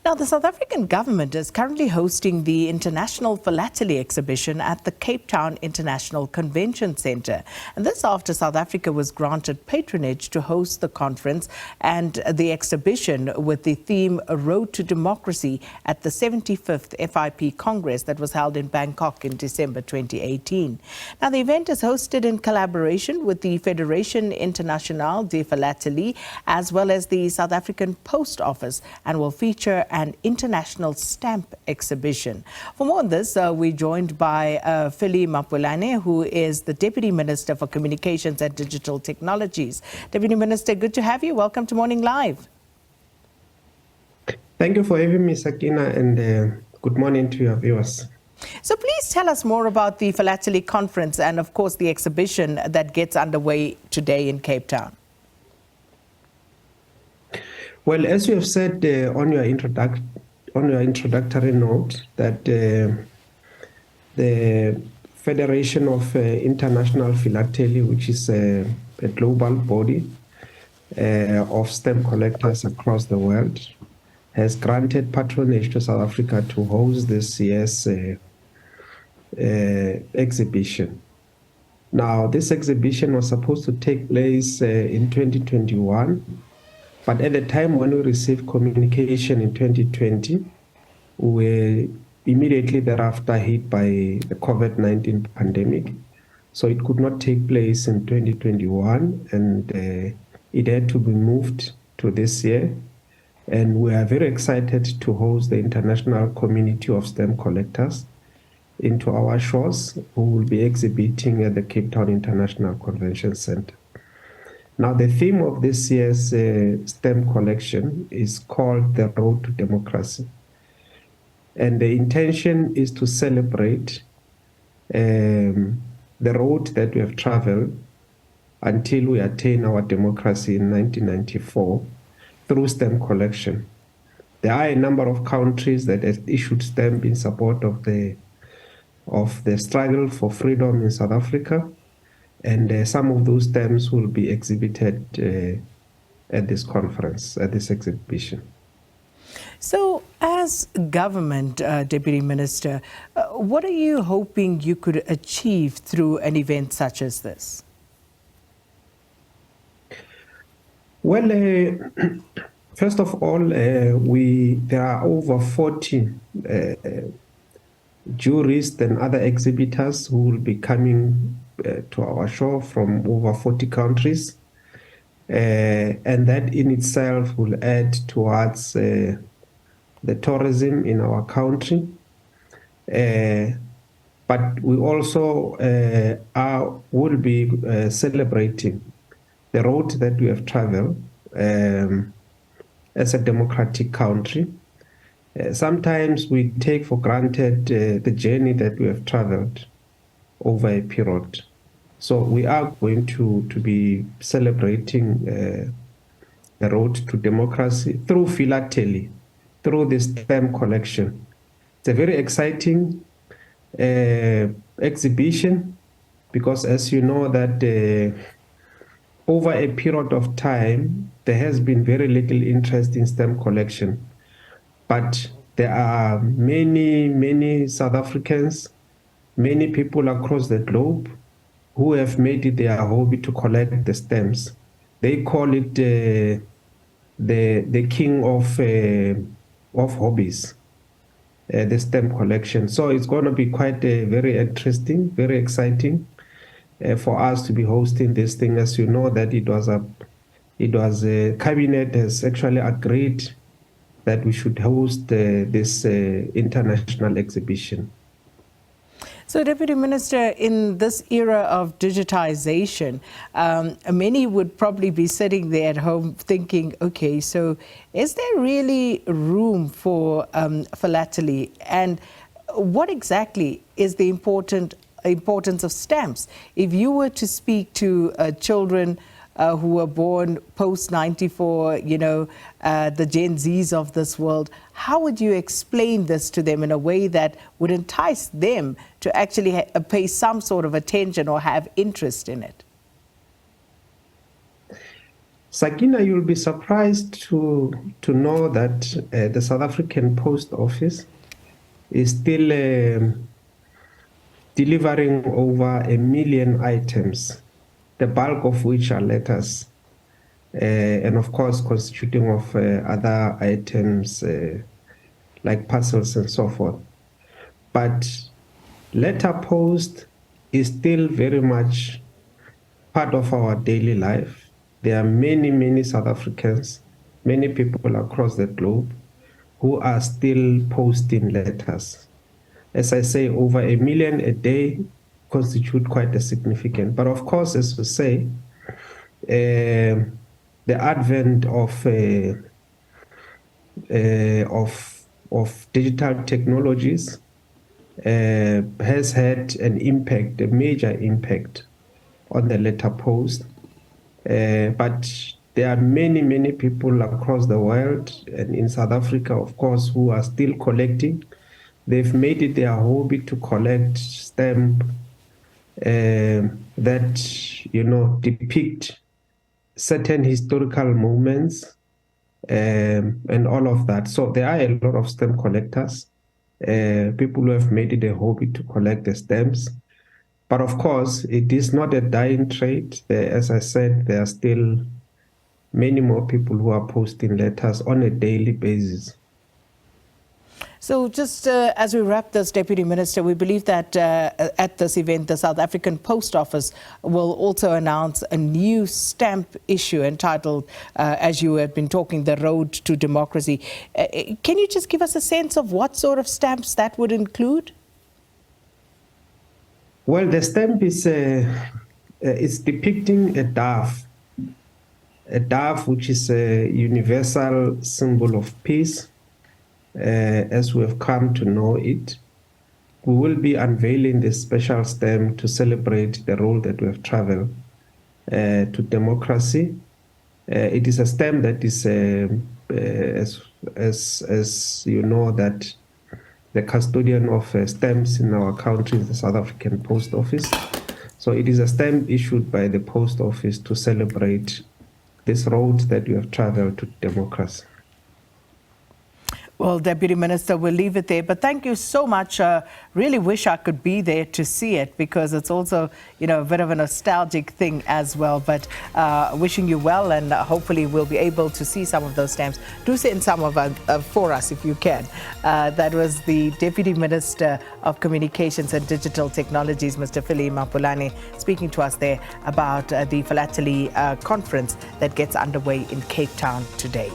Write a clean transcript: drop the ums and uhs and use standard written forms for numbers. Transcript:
Now, the South African government is currently hosting the International Philately Exhibition at the Cape Town International Convention Centre. And this after South Africa was granted patronage to host the conference and the exhibition with the theme Road to Democracy at the 75th FIP Congress that was held in Bangkok in December 2018. Now, the event is hosted in collaboration with the Federation International De Philatelie as well as the South African Post Office and will feature an international stamp exhibition. For more on this, we're joined by Philly Mapulane, who is the Deputy Minister for Communications and Digital Technologies. Deputy Minister, good to have you. Welcome to Morning Live. Thank you for having me, Sakina, and good morning to your viewers. So please tell us more about the Philately Conference and, of course, the exhibition that gets underway today in Cape Town. Well, as you have said on your introductory note, that the Federation of International Philately, which is a global body of stamp collectors across the world, has granted patronage to South Africa to host this year's exhibition. Now, this exhibition was supposed to take place in 2021. But at the time when we received communication in 2020, we were immediately thereafter hit by the COVID-19 pandemic. So it could not take place in 2021, and it had to be moved to this year. And we are very excited to host the international community of stamp collectors into our shores, who will be exhibiting at the Cape Town International Convention Centre. Now, the theme of this year's stamp collection is called The Road to Democracy. And the intention is to celebrate the road that we have traveled until we attain our democracy in 1994 through stamp collection. There are a number of countries that have issued stamp in support of the struggle for freedom in South Africa. And some of those stamps will be exhibited at this conference, at this exhibition. So, as government, Deputy Minister, what are you hoping you could achieve through an event such as this? Well, first of all, there are over 40 jurists and other exhibitors who will be coming to our show from over 40 countries, and that in itself will add towards the tourism in our country. But we also will be celebrating the road that we have traveled as a democratic country. Sometimes we take for granted the journey that we have traveled over a period. So we are going to be celebrating the road to democracy through philately, through this stamp collection. It's a very exciting exhibition because, as you know, that over a period of time, there has been very little interest in stamp collection. But there are many South Africans, many people across the globe who have made it their hobby to collect the stamps. They call it the king of hobbies, the stamp collection. So it's going to be quite very interesting, very exciting for us to be hosting this thing. As you know, that it was a cabinet has actually agreed that we should host this international exhibition. So, Deputy Minister, in this era of digitization, many would probably be sitting there at home thinking, okay, so is there really room for philately? And what exactly is the importance of stamps? If you were to speak to children who were born post-94, the Gen Zs of this world, how would you explain this to them in a way that would entice them to actually pay some sort of attention or have interest in it? Sakina, you'll be surprised to know that the South African Post Office is still delivering over 1 million items, the bulk of which are letters, and of course constituting of other items like parcels and so forth. But letter post is still very much part of our daily life. There are many South Africans, many people across the globe who are still posting letters. As I say, over 1 million a day constitute quite a significant. But of course, as we say, the advent of digital technologies has had an impact, a major impact on the letter post. But there are many people across the world and in South Africa, of course, who are still collecting. They've made it their hobby to collect stamps that, depict certain historical moments and all of that. So there are a lot of stamp collectors, people who have made it a hobby to collect the stamps. But of course, it is not a dying trade. As I said, there are still many more people who are posting letters on a daily basis. So just as we wrap this, Deputy Minister, we believe that at this event, the South African Post Office will also announce a new stamp issue entitled, as you have been talking, The Road to Democracy. Can you just give us a sense of what sort of stamps that would include? Well, the stamp is depicting a dove which is a universal symbol of peace, as we have come to know it. We will be unveiling this special stamp to celebrate the road that we have traveled to democracy. It is a stamp that is, as you know, that the custodian of stamps in our country is the South African Post Office. So it is a stamp issued by the Post Office to celebrate this road that we have traveled to democracy. Well, Deputy Minister, we'll leave it there. But thank you so much. Really wish I could be there to see it, because it's also, a bit of a nostalgic thing as well. But wishing you well, and hopefully we'll be able to see some of those stamps. Do send some of for us if you can. That was the Deputy Minister of Communications and Digital Technologies, Mr. Philly Mapulane, speaking to us there about the Philately conference that gets underway in Cape Town today.